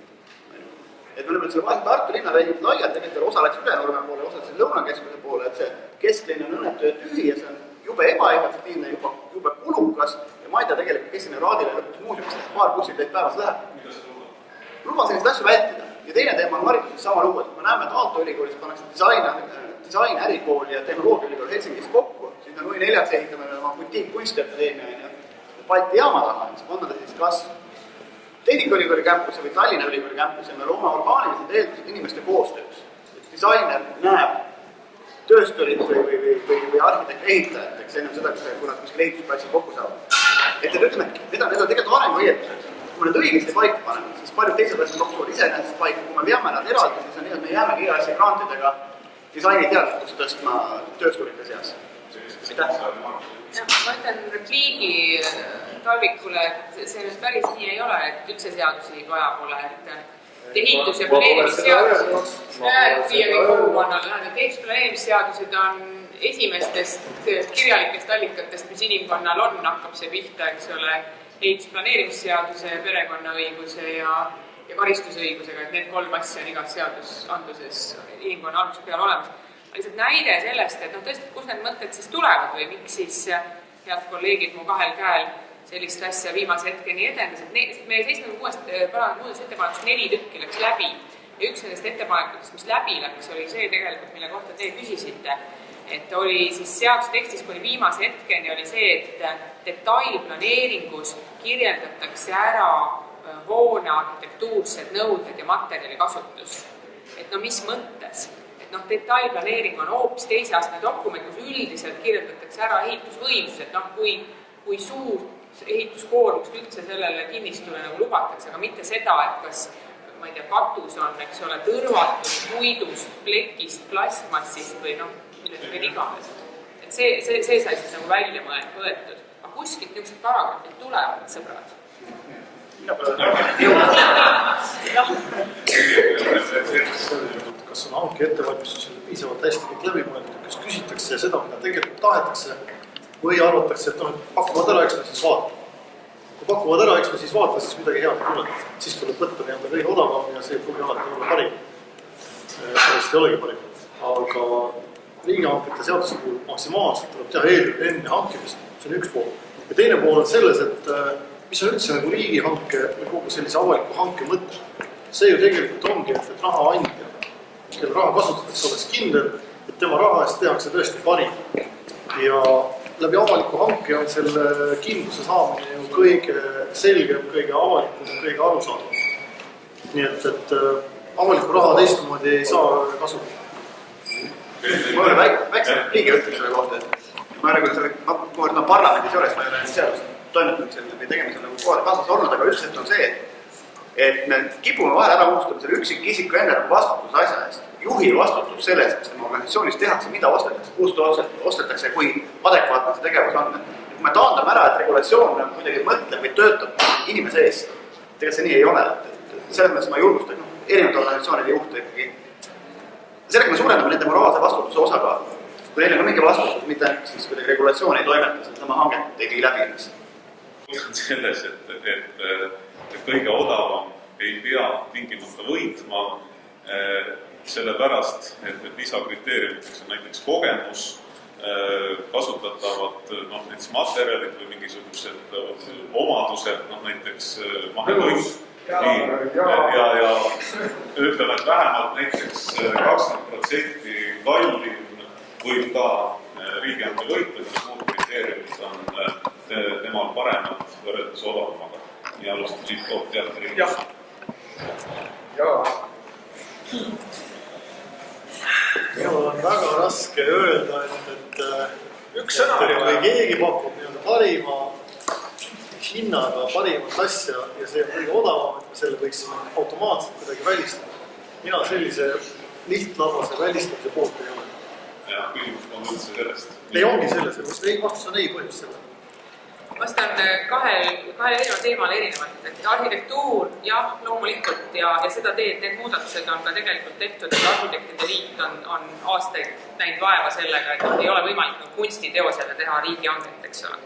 Et me oleme selle vahel Tartu linna rääginud laialt, tegelikult osa läks Ülenurme poole, osa läks Lõunakeskuse poole, et see kesklinn on õnnetu ja tühi ja see on jube ebaefektiivne, jube kulukas ja ma ei tea tegelikult, kes sinna Raadile lõpuks muuseumist paar bussitäit päevas läheb. Luba sellist asju vältida. Ja teine teema on hariduses sama lugu, et me näeme, et Aalto ülikoolis pannakse disain, ärikool ja tehnoloogia ülikool Helsingis kokku, siis on 4 ehitame oma butiik kunstiakadeemia ja Balti jaama taha, siis panna ta siis kas Tehnikaülikooli kämpuse või Tallinna ülikooli kämpuse ja me loome orgaanilised eeldused inimeste koostööks. Et disainer näeb töösturit või arhitekt ehitajat, eks ennem seda, kui nad kuskil ehitusplatsil kokku saavad. Et ütleme, need on tegelikult arenguõietused. Kui me need õigesti paika paneme, siis paljud teised asjad kokkuvad iseenesest paika. Kui me veame nad eraldi, siis on nii, et me jäämegi iga asja grantidega disaini teadlikkust tõstma töösturite seas. Ma ütlen repliigi Talvikule, et see nüüd päris nii ei ole, et üldse seadusi vaja pole, et ehitus- ja planeerimisseadused ehitus-planeerimisseadused on esimestest kirjalikest allikatest, mis inimkonnal on, hakkab see pihta, eks ole, ehitus-planeerimisseaduse, perekonnaõiguse ja karistusõigusega, et need 3 asja on igas seadusanduses inimkonna algusest peale olemas. Lihtsalt näide sellest, et tõesti, kus need mõtted siis tulevad või miks siis head kolleegid mu kahel käel sellist asja viimase hetkeni edendas, et meie 76 muudatusettepanekust 4 tükki läks läbi ja üks nendest ettepanekutest, mis läbi läks, oli see tegelikult, mille kohta te küsisite, et oli siis seaduse tekstis kuni viimase hetkeni oli see, et detailplaneeringus kirjeldatakse ära hoone arhitektuursed nõuded ja materjali kasutus. Et mis mõttes? Detailplaneering on hoopis teise astme dokument, kus üldiselt kirjeldatakse ära ehitusvõimsused, kui suur ehituskoormust üldse sellele kinnistule nagu lubatakse, aga mitte seda, et kas, ma ei tea, katus on, eks ole, tõrvatud puidust, plekist, plastmassist või millest veel iganes. Et see sai siis nagu välja võetud. Aga kuskilt niisugused paragrahvid tulevad, sõbrad. Kas on hanke ettevalmistusele piisavalt hästi kõik läbi mõeldud, kas küsitakse seda, mida tegelikult tahetakse või arvatakse, et pakuvad ära, eks me siis vaatame. Kui pakuvad ära, eks me siis vaatame, siis midagi head ei tule. Siis tuleb võtta nii-anda kõige odavam ja see pruugi alati olla parim. Sellest ei olegi parim. Aga riigihankete seaduse puhul maksimaalselt tuleb teha enne hankimist. See on üks pool. Ja teine pool on selles, et mis on üldse nagu riigihanke või kogu sellise avaliku hanke mõte. see ju tegelikult ongi, et raha andja, kelle raha kasutatakse, oleks kindel, et tema raha eest tehakse tõesti parim. Ja läbi avaliku hanke on selle kindluse saamine ju kõige selgem, kõige avalikum, kõige arusaadav. Nii et avaliku raha teistmoodi ei saa kasutada. Mul oli väikse repliigi ütleks selle kohta, et ma olen parlamendis juures, ma ei ole seadust toimetanud või tegemisel nagu kohale kaasas olnud, aga üldiselt on see, et me kipume vahel ära unustama selle üksikisiku enda vastutuse asja eest. Juhi vastutus selles, mis tema organisatsioonis tehakse, mida ostetakse, kust ostetakse, kui adekvaatne see tegevus on. Kui me taandame ära, et regulatsioon kuidagi mõtleb või töötab inimese eest, tegelikult see nii ei ole. Selles mõttes ma julgustan erinevate organisatsioonide juhte ikkagi. Sellega me suurendame nende moraalse vastutuse osakaalu. Kui neil on mingi vastutus, mitte siis kuidagi regulatsioon ei toimeta, siis tema hanget ei vii läbi. Selles, et kõige odavam ei pea tingimata võitma, sellepärast, et lisakriteeriumiteks on näiteks kogemus, kasutatavad näiteks materjalid või mingisugused omadused, näiteks mahepõis. Ja ütleme, et vähemalt näiteks 20% kallim võib ka riigihanke võita, sest muud kriteeriumid on temal paremad võrreldes odavamaga. Ja alustab siit koht teatri. Minul on väga raske öelda, et üks sõna kui keegi pakub parima hinnaga parimat asja ja see on kõige odavam, et me selle võiksime automaatselt kuidagi välistada. Mina sellise lihtlabase välistamise poolt ei ole. Ja küsimus on üldse sellest. Ei ongi selles, vastus on ei põhjus selle. Vastan kahel erineval teemal erinevalt, et arhitektuur, jah, loomulikult ja seda teed, need muudatused on ka tegelikult tehtud, et arhitektide liit on aastaid näinud vaeva sellega, et ei ole võimalik kunstiteosele teha riigihanget, eks ole.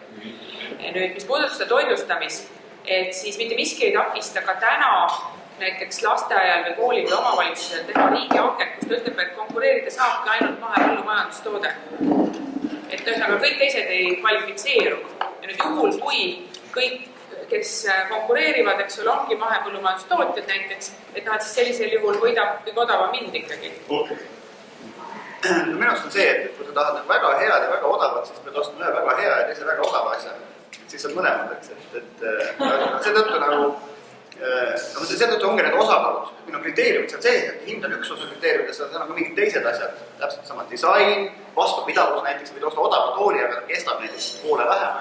Nüüd, mis puudutab seda toitlustamist, et siis mitte miski ei takista ka täna näiteks lasteaial või koolil või omavalitsusel teha riigihanket, kus ta ütleb, et konkureerida saabki ainult mahepõllumajandustoode. Et ühesõnaga kõik teised ei kvalifitseeru. Ja nüüd juhul, kui kõik, kes konkureerivad, eks ole, ongi mahepõllumajandustootjad näiteks, et siis sellisel juhul võidab kõige odavam hind ikkagi. Minu arust on see, et kui sa tahad väga head ja väga odavat, siis pead ostma ühe väga hea ja teise väga odava asja. Siis on mõlemad, seetõttu ongi need osakaalud. Minu kriteeriumid seal see, et hind on üks osa kriteeriumid ja seal on ka mingid teised asjad. Täpselt sama disain, vastupidavus näiteks, võid osta odava tooli, aga ta kestab näiteks poole vähem.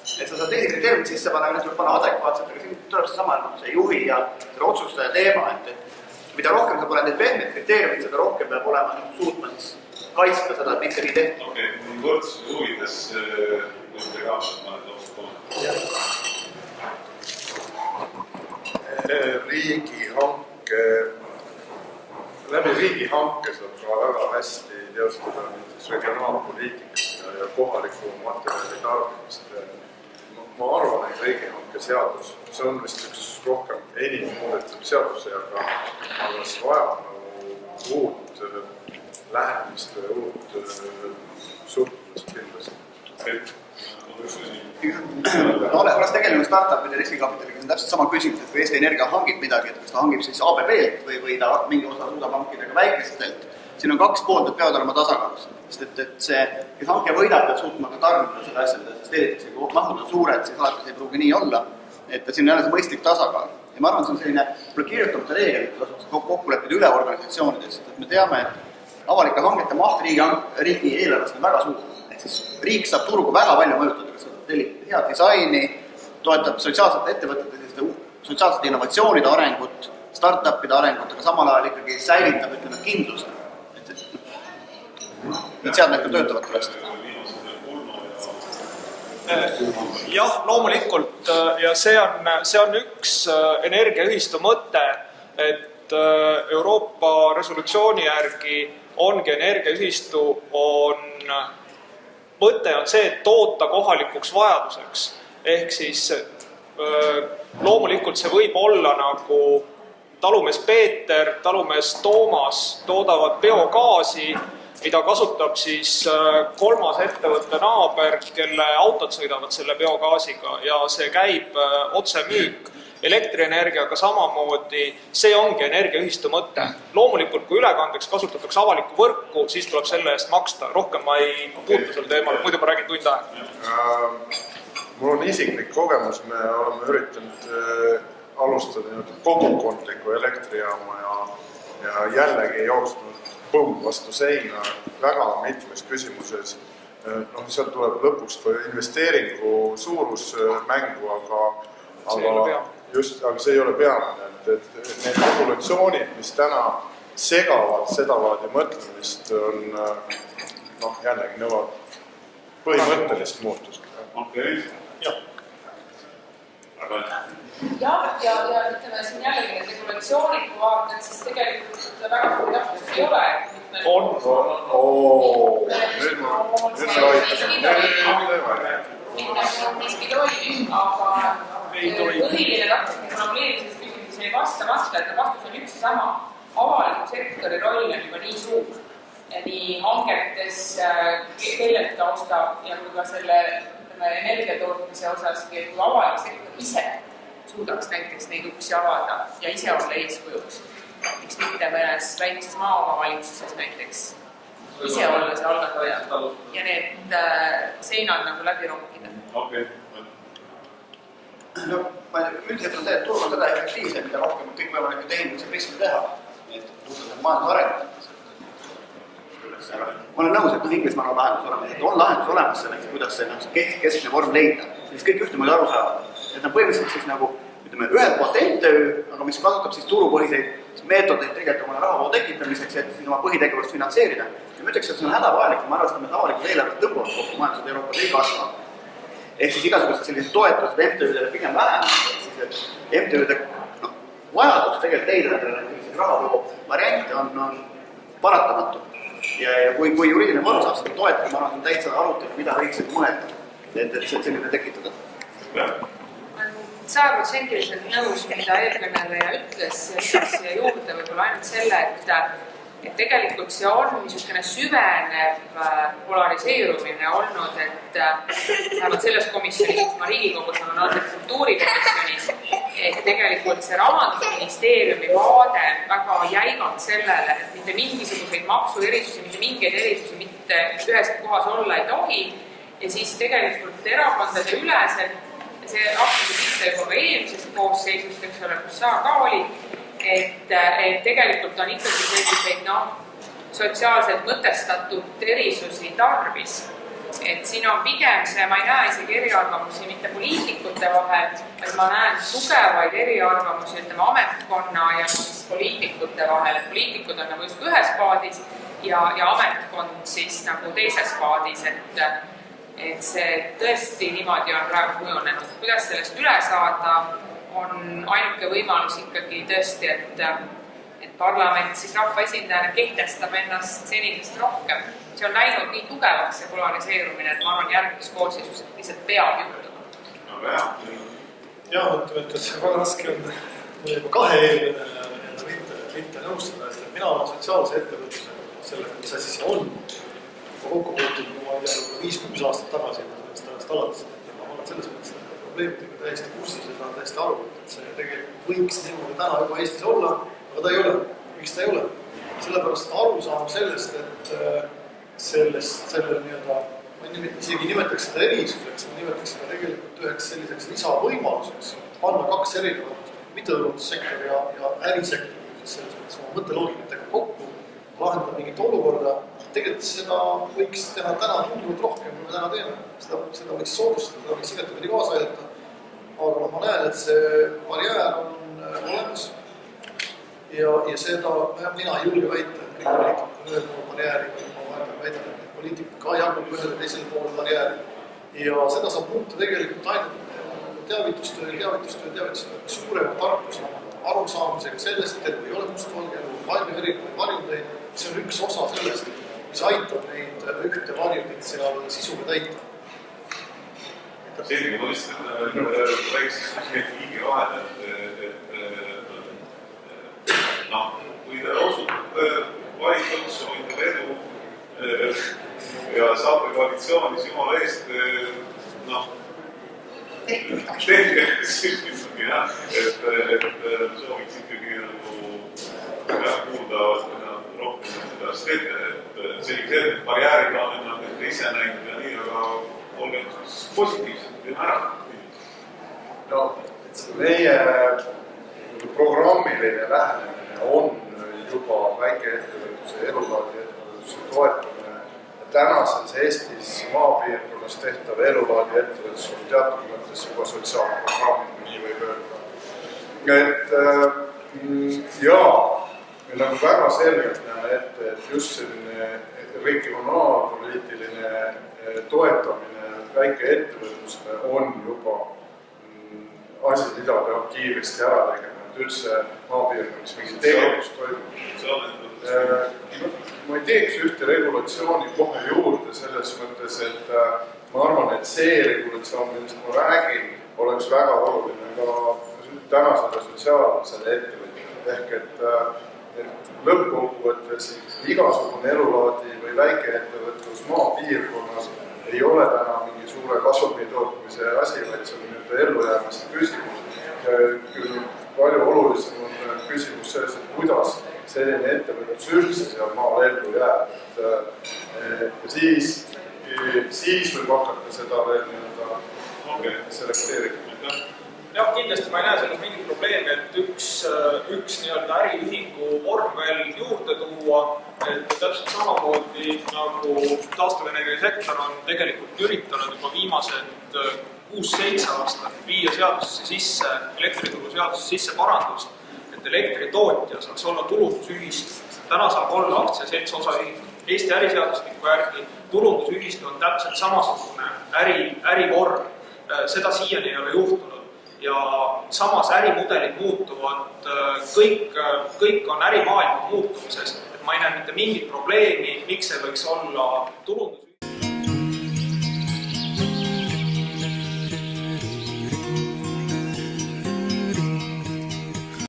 Et sa saad teisi kriteeriumid sisse panna, aga need tuleb panna adekvaatselt, aga siin tuleb see sama see juhi ja selle otsustaja teema, et mida rohkem sa pole neid pehmeid kriteeriumid, seda rohkem peab olema suutma kaitsta seda, et miks see nii tehti. Okei, võrdsuse huvides võite ka mõned lapsed kommentada. Läbi riigihanke saab ka väga hästi teostada regionaalpoliitikat ja kohaliku materjali tarbimist. Ma arvan, et riigihanke seadus, see on vist üks rohkem enim muudetud seaduse, aga see vajab uut lähenemist ja uut suhtumist kindlasti. Oleks tegelikult startupide riskikapitaliga, see on täpselt sama küsimus, et kui Eesti Energia hangib midagi, et kas ta hangib siis ABB-lt või ta mingi osa suudab hankida ka väikestelt. Siin on kaks poolt, et peavad olema tasakaalus. Sest et see, kes hanke võidab, peab suutma ka tarbida seda asja, sest eritakse, kui mahud on suured, siis alates ei pruugi nii olla, et siin on jälle see mõistlik tasakaal. Ja ma arvan, see on selline kirjutamata reegel, et tasuks kokku leppida üle organisatsioonidest, et me teame, et avalike hangete maht riigi eelarvest on väga suur. Riik saab turgu väga palju mõjutada, kas tellib head disaini, toetab sotsiaalsete ettevõtete, sotsiaalsete innovatsioonide arengut, startupide arengut, aga samal ajal ikkagi säilitab, ütleme, kindluse. Et sealt need ka töötavad tõesti. Jah, loomulikult ja see on üks energiaühistu mõte, et Euroopa resolutsiooni järgi ongi energiaühistu mõte on see, et toota kohalikuks vajaduseks. Ehk siis loomulikult see võib olla nagu talumees Peeter, talumees Toomas toodavad biogaasi, mida kasutab siis kolmas ettevõtte naaber, kelle autod sõidavad selle biogaasiga ja see käib otsemüük. elektrienergiaga samamoodi, see ongi energiaühistu mõte. Loomulikult, kui ülekandeks kasutatakse avalikku võrku, siis tuleb selle eest maksta. Rohkem ma ei puutu sel teemal, muidu ma räägin tund aega. Mul on isiklik kogemus, me oleme üritanud alustada kogukondliku elektrijaama ja jällegi jooksnud põmm vastu seina väga mitmes küsimuses. Sealt tuleb lõpust investeeringu suurus mängu, aga see ei ole peamine. Need regulatsioonid, mis täna segavad sedalaadi mõtlemist, on jällegi nõuavad põhimõttelist muutust. Okei. Ja ütleme siin jällegi need regulatsioonid, kui vaatad, siis tegelikult väga suuri täpselt ei ole. Põhiline rahvuslik probleemises küsimus ei vastamata, et vastus on üks ja sama. Avaliku sektori roll on juba nii suur. Nii hangetes, kellelt ta ostab ja kui ka selle energiatootmise osas, kui avalik sektor ise suudaks näiteks neid uksi avada ja ise olla eeskujuks. Miks mitte mõnes väikses maaomavalitsuses näiteks ise olla see algataja ja need seinad nagu läbi rokkida. Okei. Üldiselt on see, et turg on seda efektiivsem, mida rohkem kõik võimalikud tehingud see võiksime teha. Majandus arendada. Ma olen nõus, et Inglismaal on lahendus olemas, et on lahendus olemas selleks, kuidas see keskne vorm leida. Siis kõik ühtemoodi aru saavad. Et on põhimõtteliselt siis nagu, ütleme, ühelt poolt MTÜ, aga mis kasutab siis turupõhiseid meetodeid tegelikult oma rahavoo tekitamiseks, et siis oma põhitegevust finantseerida. Ja ma ütleks, et see on hädavajalik, kui me arvestame, et avalikud eelarved tõmbuvad kokku majandused Euroopas ei kasva. Ehk siis igasugused sellised toetused MTÜ-dele pigem vähenevad, siis et MTÜ-de vajadus tegelikult leida rahavoo variante on paratamatu. Ja kui juriidiline vorm saab seda toetada, ma arvan, on täitsa arutelu, mida võiks mõelda, et selline tekitada. Olen 100% nõus, mida eelkõneleja ütles, ja juurde võib-olla ainult selle, et tegelikult see on niisugune süvenev polariseerumine olnud, et vähemalt selles komisjonis, kus ma Riigikogus olen olnud kultuurikomisjonis, et tegelikult see Rahandusministeeriumi vaade väga jäigalt sellele, et mitte mingisuguseid maksuerisusi, mitte mingeid erisusi mitte ühes kohas olla ei tohi, ja siis tegelikult erakondade üleselt, see hakkas pihta juba eelmisest koosseisust, eks ole, kus sa ka olid, et tegelikult on ikkagi selliseid sotsiaalselt mõtestatud erisusi tarvis. Et siin on pigem see, ma ei näe isegi eriarvamusi mitte poliitikute vahel, vaid ma näen tugevaid eriarvamusi, ütleme, ametkonna ja siis poliitikute vahel, et poliitikud on nagu just ühes paadis ja ametkond siis nagu teises paadis, et see tõesti niimoodi on praegu kujunenud. Kuidas sellest üle saada, on ainuke võimalus ikkagi tõesti, et parlament siis rahvaesindajana kehtestab ennast senisest rohkem. See on läinud nii tugevaks see polariseerumine, et ma arvan, järgmises koosseisus lihtsalt peab juhtuma. Ja, ütleme, et see väga raske on juba kahe eelmine mitte nõustada, sest mina olen sotsiaalse ettevõtluse sellega, mis asi see on. Kokku puutud, ma ei tea, 5-6 aastat tagasi sellest alates, et ma olen selles mõttes probleemidega täiesti kursis ja saan täiesti aru, et see tegelikult võiks niimoodi täna juba Eestis olla, aga ta ei ole. Miks ta ei ole? Sellepärast aru saam sellest, et sellel nii-öelda, ma isegi nimetaks seda erisuseks, ma nimetaks seda tegelikult üheks selliseks lisavõimaluseks panna kaks erinevat mittetulundussektori ja ärisektori selles mõttes oma mõtteloogikatega kokku, lahendada mingit olukorda. Tegelikult seda võiks teha täna tunduvalt rohkem, kui me täna teeme. Seda võiks soodustada, seda võiks igatepidi kaasa aidata. Aga ma näen, et see barjäär on olemas. Ja seda mina ei julge väita, et kõik poliitikad on ühel pool barjääri, ma väidan, et poliitikad ka jagub ühel teisel pool barjääri. Ja seda saab muuta tegelikult ainult teavitustöö suurema tarkuse arusaamisega sellest, et kui ei ole mustvalge, palju erinevaid varjundeid, see on üks osa sellest, mis aitab neid ühte varjundit seal sisuga täita. Selge, ma lihtsalt väikses liigi vahel, kui te osutate valituks, hoitab edu ja saate koalitsioonis jumala eest tehke, siis jah, et sooviks ikkagi kuulda rohkem seda teete, et selline barjäärid on ennast ise näinud ja nii, aga olge positiivselt ja ära. No, meie programmiline lähenemine on juba väikeettevõtluse, elulaadi ettevõtluse toetamine. Tänases Eestis maapiirkonnas tehtav elulaadi ettevõtlus on teatud mõttes juba sotsiaalprogramm, nii võib öelda. Me nagu väga selgelt näeme ette, et just selline regionaalpoliitiline toetamine väikeettevõtlusele on juba asi, mida peab kiiresti ära tegema, et üldse maapiirkonnas mingi tegevus toimub. Ma ei teeks ühte regulatsiooni kohe juurde selles mõttes, et ma arvan, et see regulatsioon, millest ma räägin, oleks väga oluline ka tänasele sotsiaalsele ettevõtjale. Ehk et lõppkokkuvõttes igasugune elulaadi või väikeettevõtlus maapiirkonnas ei ole täna mingi suure kasumi tootmise asi, vaid see on ellujäämise küsimus. Küll palju olulisem on küsimus selles, et kuidas selline ettevõtlus üldse seal maal ellu jääb. Siis võib hakata seda veel selekteerida. Jah, kindlasti ma ei näe selles mingit probleemi, et üks äriühingu vorm veel juurde tuua, et täpselt samamoodi nagu taastuvenergia sektor on tegelikult üritanud juba viimased 6-7 aastat viia seadusesse sisse, elektrituru seadusesse sisse parandust, et elektritootja saaks olla tulundusühistu. Täna saab olla aktsiaselts osaühing. Eesti äriseadustiku järgi tulundusühistu on täpselt samasugune ärivorm. Seda siiani ei ole juhtunud. Ja samas ärimudelid muutuvad, kõik on ärimaailma muutumises, et ma ei näe mitte mingit probleemi, miks see võiks olla tulundus.